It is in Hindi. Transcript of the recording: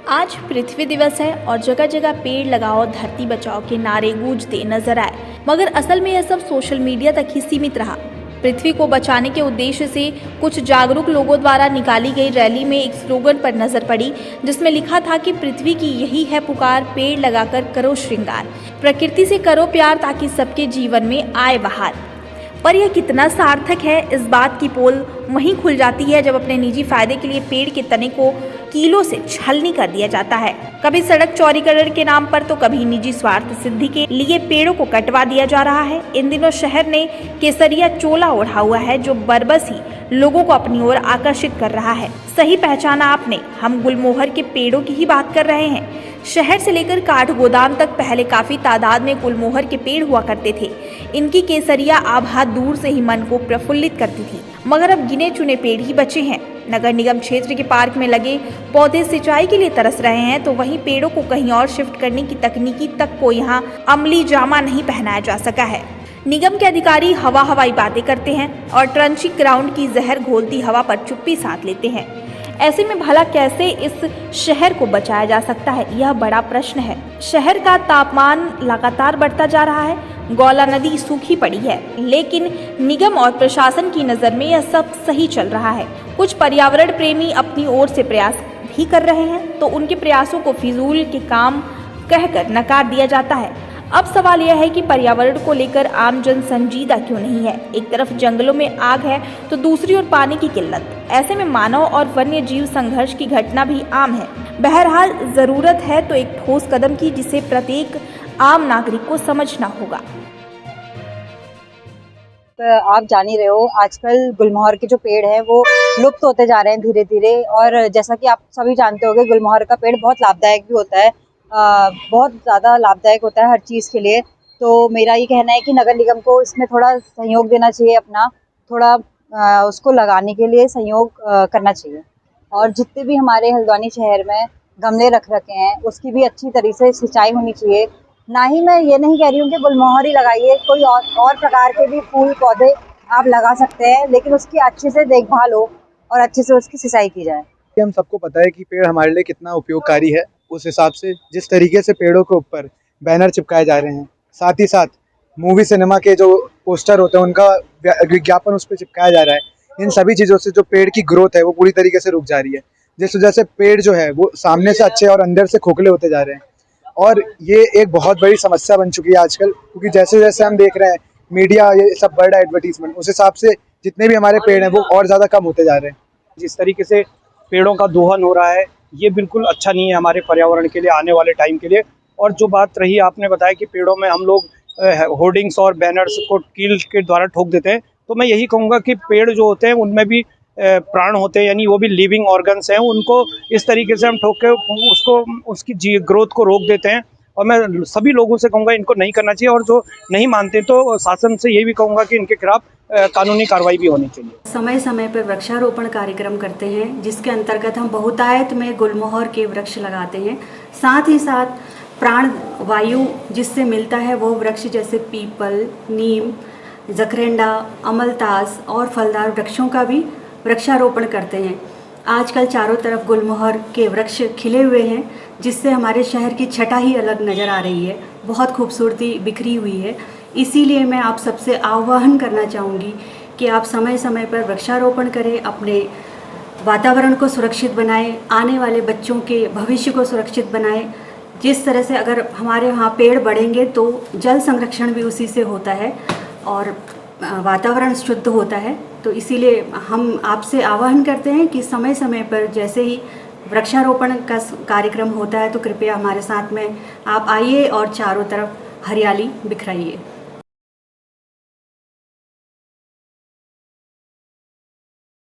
आज पृथ्वी दिवस है और जगह जगह पेड़ लगाओ धरती बचाओ के नारे गूंजते नजर आए, मगर असल में यह सब सोशल मीडिया तक ही सीमित रहा। पृथ्वी को बचाने के उद्देश्य से कुछ जागरूक लोगों द्वारा निकाली गई रैली में एक स्लोगन पर नजर पड़ी, जिसमें लिखा था कि पृथ्वी की यही है पुकार, पेड़ लगाकर करो श्रृंगार, प्रकृति से करो प्यार ताकि सबके जीवन में आए बहार। पर यह कितना सार्थक है, इस बात की पोल वहीं खुल जाती है जब अपने निजी फायदे के लिए पेड़ के तने को कीलों से छलनी कर दिया जाता है। कभी सड़क चौड़ीकरण के नाम पर तो कभी निजी स्वार्थ सिद्धि के लिए पेड़ों को कटवा दिया जा रहा है। इन दिनों शहर ने केसरिया चोला ओढ़ा हुआ है, जो बरबस ही लोगों को अपनी ओर आकर्षित कर रहा है। सही पहचाना आपने, हम गुलमोहर के पेड़ों की ही बात कर रहे हैं। शहर से लेकर काठगोदाम तक पहले काफी तादाद में गुलमोहर के पेड़ हुआ करते थे। इनकी केसरिया आभा दूर से ही मन को प्रफुल्लित करती थी, मगर अब गिने चुने पेड़ ही बचे हैं। नगर निगम क्षेत्र के पार्क में लगे पौधे सिंचाई के लिए तरस रहे हैं, तो वहीं पेड़ों को कहीं और शिफ्ट करने की तकनीकी तक को यहाँ अमली जामा नहीं पहनाया जा सका है। निगम के अधिकारी हवाई बातें करते हैं और ट्रंचिंग ग्राउंड की जहर घोलती हवा पर चुप्पी साध लेते हैं। ऐसे में भला कैसे इस शहर को बचाया जा सकता है, यह बड़ा प्रश्न है। शहर का तापमान लगातार बढ़ता जा रहा है, गौला नदी सूखी पड़ी है, लेकिन निगम और प्रशासन की नज़र में यह सब सही चल रहा है। कुछ पर्यावरण प्रेमी अपनी ओर से प्रयास भी कर रहे हैं, तो उनके प्रयासों को फिजूल के काम कहकर नकार दिया जाता है। अब सवाल यह है कि पर्यावरण को लेकर आम जन संजीदा क्यों नहीं है। एक तरफ जंगलों में आग है तो दूसरी ओर पानी की किल्लत। ऐसे में मानव और वन्य जीव संघर्ष की घटना भी आम है। बहरहाल जरूरत है तो एक ठोस कदम की, जिसे प्रत्येक आम नागरिक को समझना होगा। तो आप जान ही रहे हो, आजकल गुलमोहर के जो पेड़ हैं वो लुप्त होते जा रहे हैं धीरे धीरे। और जैसा कि आप सभी जानते होंगे, गुलमोहर का पेड़ बहुत लाभदायक भी होता है, बहुत ज़्यादा लाभदायक होता है हर चीज़ के लिए। तो मेरा ये कहना है कि नगर निगम को इसमें थोड़ा सहयोग देना चाहिए, अपना थोड़ा उसको लगाने के लिए सहयोग करना चाहिए। और जितने भी हमारे हल्द्वानी शहर में गमले रख रखे हैं, उसकी भी अच्छी तरीके से सिंचाई होनी चाहिए। ना ही मैं ये नहीं कह रही हूँ कि गुलमोहर ही लगाइए, कोई और प्रकार के भी फूल पौधे आप लगा सकते हैं, लेकिन उसकी अच्छे से देखभाल हो और अच्छे से उसकी सिंचाई की जाए। हम सबको पता है कि पेड़ हमारे लिए कितना उपयोगकारी है। उस हिसाब से जिस तरीके से पेड़ों के ऊपर बैनर चिपकाए जा रहे हैं, साथ ही साथ मूवी सिनेमा के जो पोस्टर होते हैं उनका विज्ञापन उस पर चिपकाया जा रहा है, इन सभी चीज़ों से जो पेड़ की ग्रोथ है वो पूरी तरीके से रुक जा रही है, जिस वजह से पेड़ जो है वो सामने से अच्छे और अंदर से खोखले होते जा रहे हैं। और ये एक बहुत बड़ी समस्या बन चुकी है आजकल, क्योंकि जैसे जैसे हम देख रहे हैं मीडिया ये सब बढ़ रहा है, एडवर्टीजमेंट, उस हिसाब से जितने भी हमारे पेड़ हैं वो और ज़्यादा कम होते जा रहे हैं। जिस तरीके से पेड़ों का दोहन हो रहा है, ये बिल्कुल अच्छा नहीं है हमारे पर्यावरण के लिए, आने वाले टाइम के लिए। और जो बात रही, आपने बताया कि पेड़ों में हम लोग होर्डिंग्स और बैनर्स को कील के द्वारा ठोक देते हैं, तो मैं यही कहूँगा कि पेड़ जो होते हैं उनमें भी प्राण होते हैं, यानी वो भी लिविंग ऑर्गन्स हैं। उनको इस तरीके से हम ठोक के उसको उसकी ग्रोथ को रोक देते हैं। और मैं सभी लोगों से कहूँगा इनको नहीं करना चाहिए, और जो नहीं मानते तो शासन से ये भी कहूँगा कि इनके खिलाफ कानूनी कार्रवाई भी होनी चाहिए। समय समय पर वृक्षारोपण कार्यक्रम करते हैं, जिसके अंतर्गत हम बहुतायत में गुलमोहर के वृक्ष लगाते हैं। साथ ही साथ प्राण वायु जिससे मिलता है वो वृक्ष जैसे पीपल, नीम, जखरेंडा, अमलतास और फलदार वृक्षों का भी वृक्षारोपण करते हैं। आजकल चारों तरफ गुलमोहर के वृक्ष खिले हुए हैं, जिससे हमारे शहर की छटा ही अलग नज़र आ रही है, बहुत खूबसूरती बिखरी हुई है। इसीलिए मैं आप सबसे आह्वान करना चाहूँगी कि आप समय समय पर वृक्षारोपण करें, अपने वातावरण को सुरक्षित बनाएं, आने वाले बच्चों के भविष्य को सुरक्षित बनाएं। जिस तरह से अगर हमारे यहाँ पेड़ बढ़ेंगे तो जल संरक्षण भी उसी से होता है और वातावरण शुद्ध होता है। तो इसीलिए हम आपसे आह्वान करते हैं कि समय समय पर जैसे ही वृक्षारोपण का कार्यक्रम होता है तो कृपया हमारे साथ में आप आइए और चारों तरफ हरियाली बिखराइए।